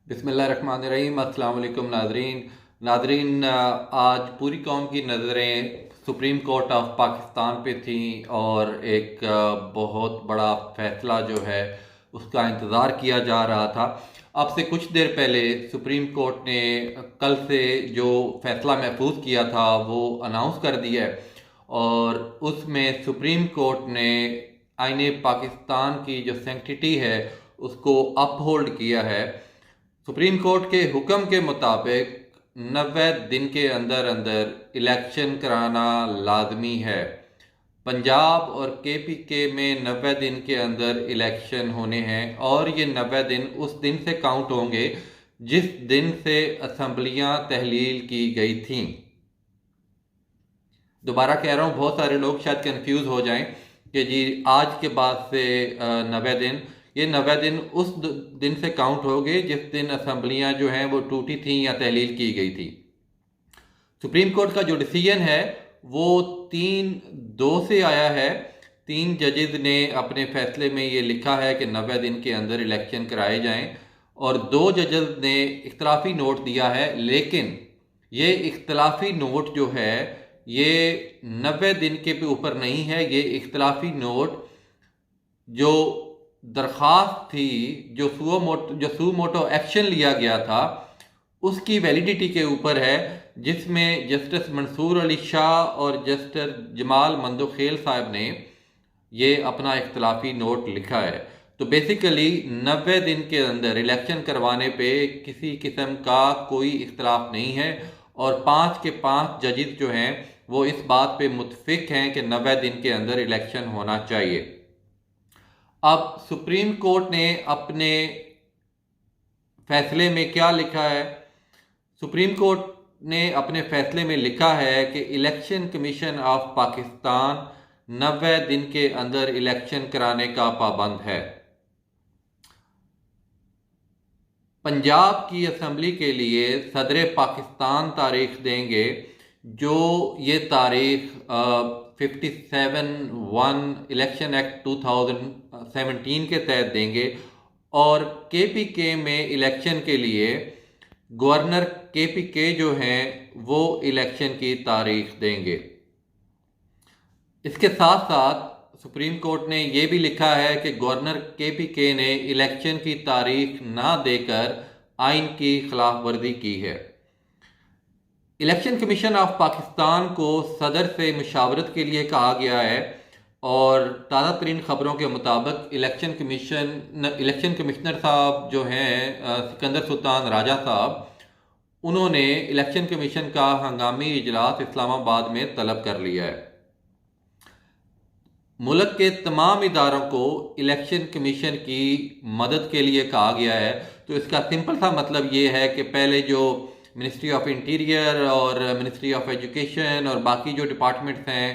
बिस्मिल्लाहिर्रहमानिर्रहीम। अस्सलाम वालेकुम नादरीन, आज पूरी कौम की नज़रें सुप्रीम कोर्ट ऑफ पाकिस्तान पे थी और एक बहुत बड़ा फ़ैसला जो है उसका इंतज़ार किया जा रहा था। अब से कुछ देर पहले सुप्रीम कोर्ट ने कल से जो फ़ैसला महफूज किया था वो अनाउंस कर दिया है और उसमें सुप्रीम कोर्ट ने आईने पाकिस्तान की जो सैंक्टिटी है उसको अपहोल्ड किया है। सुप्रीम कोर्ट के हुक्म के मुताबिक 90 दिन के अंदर अंदर इलेक्शन कराना लाजमी है। पंजाब और केपीके में 90 दिन के अंदर इलेक्शन होने हैं और ये 90 दिन उस दिन से काउंट होंगे जिस दिन से असम्बलियां तहलील की गई थीं। दोबारा कह रहा हूँ, बहुत सारे लोग शायद कंफ्यूज हो जाएं कि जी आज के बाद से 90 दिन, ये 90 दिन उस दिन से काउंट हो गए जिस दिन असम्बलियां जो हैं वो टूटी थी या तहलील की गई थी। सुप्रीम कोर्ट का जो डिसीजन है वो 3-2 से आया है। 3 जजेस ने अपने फैसले में ये लिखा है कि 90 दिन के अंदर इलेक्शन कराए जाएं और 2 जजेस ने इख्तलाफी नोट दिया है, लेकिन ये इख्तलाफी नोट जो है ये 90 दिन के ऊपर नहीं है। ये इख्तलाफी नोट जो दरख्वास्त थी, जो सू मोटो एक्शन लिया गया था उसकी वैलिडिटी के ऊपर है, जिसमें जस्टिस मंसूर अली शाह और जस्टिस जमाल मंदोखेल साहब ने ये अपना इख्तलाफी नोट लिखा है। तो बेसिकली 90 दिन के अंदर इलेक्शन करवाने पे किसी किस्म का कोई इख्तलाफ नहीं है और 5 के 5 जजेस जो हैं वो इस बात पे मुत्फिक हैं कि 90 दिन के अंदर इलेक्शन होना चाहिए। अब सुप्रीम कोर्ट ने अपने फैसले में क्या लिखा है? सुप्रीम कोर्ट ने अपने फैसले में लिखा है कि इलेक्शन कमीशन ऑफ पाकिस्तान 90 दिन के अंदर इलेक्शन कराने का पाबंद है। पंजाब की असम्बली के लिए सदर पाकिस्तान तारीख देंगे, जो ये तारीख 57(1) इलेक्शन एक्ट 2017 के तहत देंगे और केपीके में इलेक्शन के लिए गवर्नर केपीके जो हैं वो इलेक्शन की तारीख देंगे। इसके साथ साथ सुप्रीम कोर्ट ने यह भी लिखा है कि गवर्नर केपीके ने इलेक्शन की तारीख ना देकर आइन की खिलाफ वर्जी की है। इलेक्शन कमीशन ऑफ पाकिस्तान को सदर से मुशावरत के लिए कहा गया है और ताज़ा तरीन खबरों के मुताबिक इलेक्शन कमिश्नर साहब जो हैं सिकंदर सुल्तान राजा साहब, उन्होंने इलेक्शन कमीशन का हंगामी इजलास इस्लामाबाद में तलब कर लिया है। मुल्क के तमाम इदारों को इलेक्शन कमीशन की मदद के लिए कहा गया है। तो इसका सिंपल सा मतलब ये है कि पहले जो मिनिस्ट्री ऑफ इंटीरियर और मिनिस्ट्री ऑफ एजुकेशन और बाकी जो डिपार्टमेंट्स हैं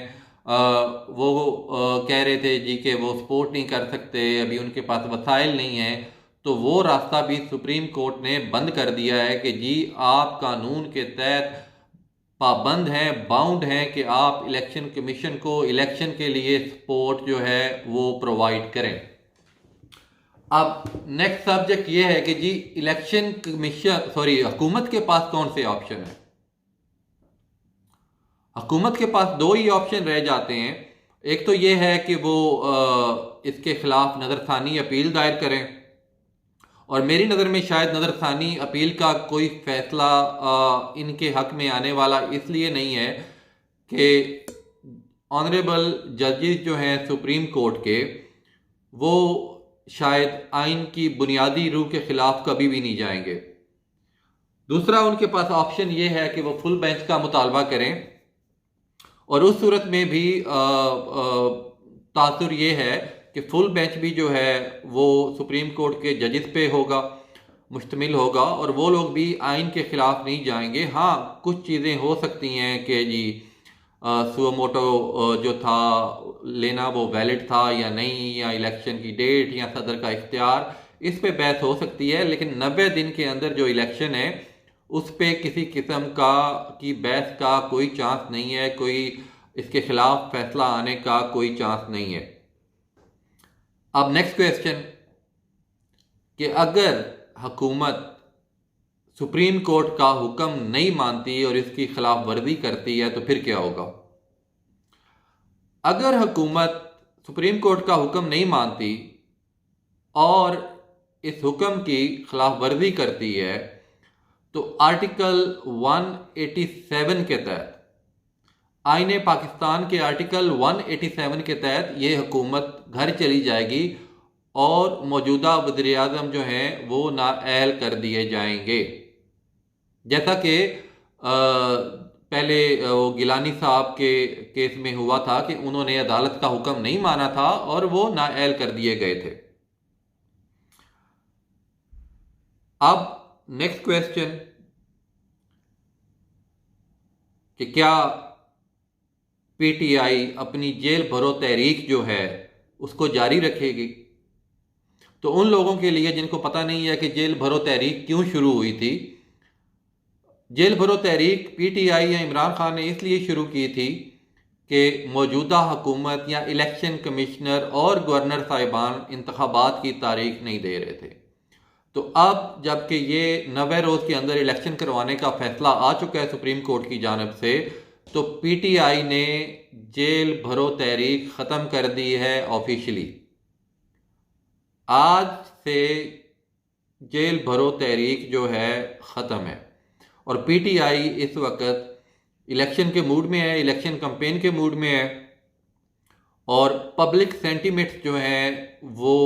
वो कह रहे थे जी कि वो सपोर्ट नहीं कर सकते, अभी उनके पास वसाइल नहीं है, तो वो रास्ता भी सुप्रीम कोर्ट ने बंद कर दिया है कि जी आप कानून के तहत पाबंद हैं, बाउंड हैं कि आप इलेक्शन कमीशन को इलेक्शन के लिए सपोर्ट जो है वो प्रोवाइड करें। अब नेक्स्ट सब्जेक्ट ये है कि जी इलेक्शन कमीशन हुकूमत के पास कौन से ऑप्शन है? हुकूमत के पास 2 ही ऑप्शन रह जाते हैं। एक तो ये है कि वो इसके खिलाफ नज़रसानी अपील दायर करें और मेरी नज़र में शायद नज़रसानी अपील का कोई फैसला इनके हक में आने वाला इसलिए नहीं है कि ऑनरेबल जजेस जो हैं सुप्रीम कोर्ट के, वो शायद आइन की बुनियादी रूह के खिलाफ कभी भी नहीं जाएंगे। दूसरा उनके पास ऑप्शन ये है कि वो फुल बेंच का मुतालबा करें और उस सूरत में भी तासुर ये है कि फुल बेंच भी जो है वो सुप्रीम कोर्ट के जजेस पे होगा, मुश्तमिल होगा और वो लोग भी आइन के खिलाफ नहीं जाएंगे। हाँ, कुछ चीज़ें हो सकती हैं कि जी सुओ मोटो जो था लेना वो वैलिड था या नहीं, या इलेक्शन की डेट या सदर का इख्तियार, इस पे बहस हो सकती है, लेकिन 90 दिन के अंदर जो इलेक्शन है उस पे किसी किस्म की बहस का कोई चांस नहीं है, कोई इसके खिलाफ फैसला आने का कोई चांस नहीं है। अब नेक्स्ट क्वेश्चन कि अगर हुकूमत सुप्रीम कोर्ट का हुक्म नहीं मानती और इसकी खिलाफ वर्जी करती है तो फिर क्या होगा? अगर हुकूमत सुप्रीम कोर्ट का हुक्म नहीं मानती और इस हुक्म की खिलाफ वर्जी करती है तो आर्टिकल 187 के तहत, आईने पाकिस्तान के आर्टिकल 187 के तहत ये हुकूमत घर चली जाएगी और मौजूदा वज़ीर आज़म जो हैं वो नाअहल कर दिए जाएंगे। जैसा कि पहले वो गिलानी साहब के केस में हुआ था कि उन्होंने अदालत का हुक्म नहीं माना था और वो नाअहल कर दिए गए थे। अब नेक्स्ट क्वेश्चन कि क्या पीटीआई अपनी जेल भरो तहरीक जो है उसको जारी रखेगी? तो उन लोगों के लिए जिनको पता नहीं है कि जेल भरो तहरीक क्यों शुरू हुई थी, जेल भरो तहरीक पीटीआई या इमरान खान ने इसलिए शुरू की थी कि मौजूदा हुकूमत या इलेक्शन कमिश्नर और गवर्नर साहिबान इंतखाबात की तारीख नहीं दे रहे थे। तो अब जबकि ये 90 रोज़ के अंदर इलेक्शन करवाने का फैसला आ चुका है सुप्रीम कोर्ट की जानिब से, तो पीटीआई ने जेल भरो तहरीक ख़त्म कर दी है ऑफिशियली। आज से जेल भरो तहरीक जो है ख़त्म है और पीटीआई इस वक्त इलेक्शन के मूड में है, इलेक्शन कैंपेन के मूड में है और पब्लिक सेंटिमेंट्स जो हैं वो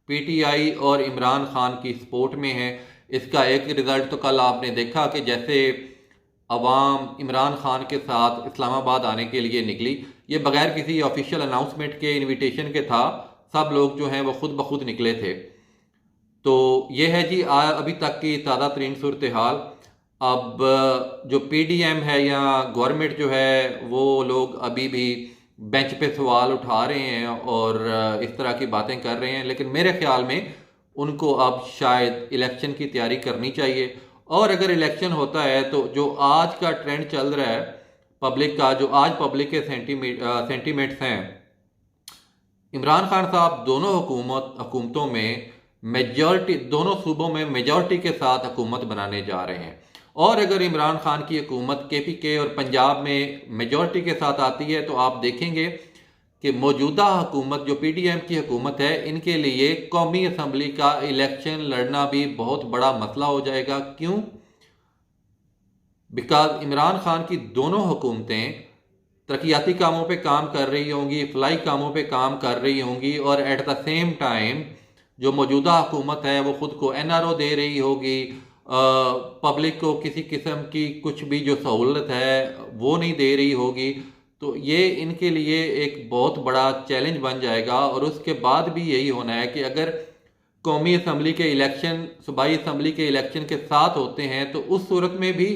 पीटीआई और इमरान खान की सपोर्ट में है। इसका एक रिज़ल्ट तो कल आपने देखा कि जैसे अवाम इमरान खान के साथ इस्लामाबाद आने के लिए निकली, ये बगैर किसी ऑफिशियल अनाउंसमेंट के, इनविटेशन के था, सब लोग जो हैं वो खुद ब खुद निकले थे। तो ये है जी अभी तक की ताज़ा तरीन सूरत हाल। अब जो पीडीएम है या गवर्नमेंट जो है वो लोग अभी भी बेंच पे सवाल उठा रहे हैं और इस तरह की बातें कर रहे हैं, लेकिन मेरे ख्याल में उनको अब शायद इलेक्शन की तैयारी करनी चाहिए। और अगर इलेक्शन होता है तो जो आज का ट्रेंड चल रहा है पब्लिक का, जो आज पब्लिक के सेंटीमेंट्स हैं, इमरान खान साहब दोनों हुकूमतों में मेजॉरिटी, दोनों सूबों में मेजॉरिटी के साथ हुकूमत बनाने जा रहे हैं। और अगर इमरान खान की हुकूमत केपीके और पंजाब में मेजॉरिटी के साथ आती है तो आप देखेंगे कि मौजूदा हुकूमत जो पीडीएम की हुकूमत है, इनके लिए कौमी असम्बली का इलेक्शन लड़ना भी बहुत बड़ा मसला हो जाएगा। क्यों? बिकॉज इमरान खान की दोनों हुकूमतें तरक्याती कामों पे काम कर रही होंगी, फलाई कामों पे काम कर रही होंगी और एट द सेम टाइम जो मौजूदा हुकूमत है वो ख़ुद को एनआरओ दे रही होगी, पब्लिक को किसी किस्म की कुछ भी जो सहूलत है वो नहीं दे रही होगी। तो ये इनके लिए एक बहुत बड़ा चैलेंज बन जाएगा। और उसके बाद भी यही होना है कि अगर कौमी असम्बली के इलेक्शन सूबाई असम्बली के इलेक्शन के साथ होते हैं तो उस सूरत में भी,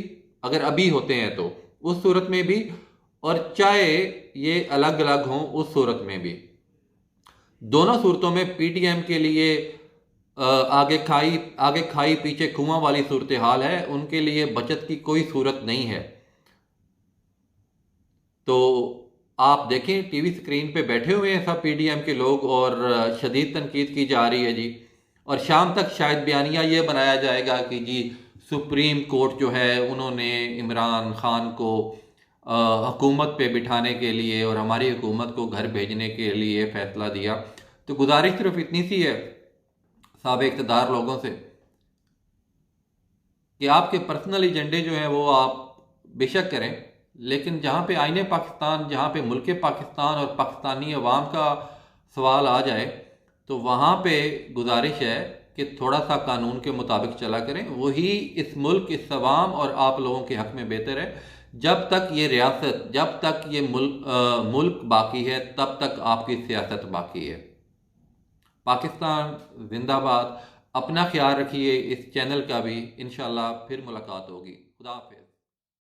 अगर अभी होते हैं तो उस सूरत में भी, और चाहे ये अलग अलग हों उस सूरत में भी, दोनों सूरतों में पीटीएम के लिए आगे खाई पीछे कुआं वाली सूरत हाल है। उनके लिए बचत की कोई सूरत नहीं है। तो आप देखें टीवी स्क्रीन पे बैठे हुए हैं सब पीडीएम के लोग और शदीद तनकीद की जा रही है जी। और शाम तक शायद बयानिया ये बनाया जाएगा कि जी सुप्रीम कोर्ट जो है उन्होंने इमरान खान को हुकूमत पे बिठाने के लिए और हमारी हुकूमत को घर भेजने के लिए फ़ैसला दिया। तो गुजारिश सिर्फ इतनी सी है साबिक़ इक़्तिदार लोगों से कि आपके पर्सनल एजेंडे जो हैं वो आप बेशक करें, लेकिन जहाँ पे आईने पाकिस्तान, जहाँ पे मुल्क पाकिस्तान और पाकिस्तानी अवाम का सवाल आ जाए तो वहाँ पे गुजारिश है कि थोड़ा सा कानून के मुताबिक चला करें। वही इस मुल्क, इस अवाम और आप लोगों के हक़ में बेहतर है। जब तक ये रियासत, जब तक ये मुल्क बाकी है तब तक आपकी सियासत बाकी है। पाकिस्तान जिंदाबाद। अपना ख्याल रखिए, इस चैनल का भी। इंशाल्लाह फिर मुलाकात होगी। खुदा हाफिज़।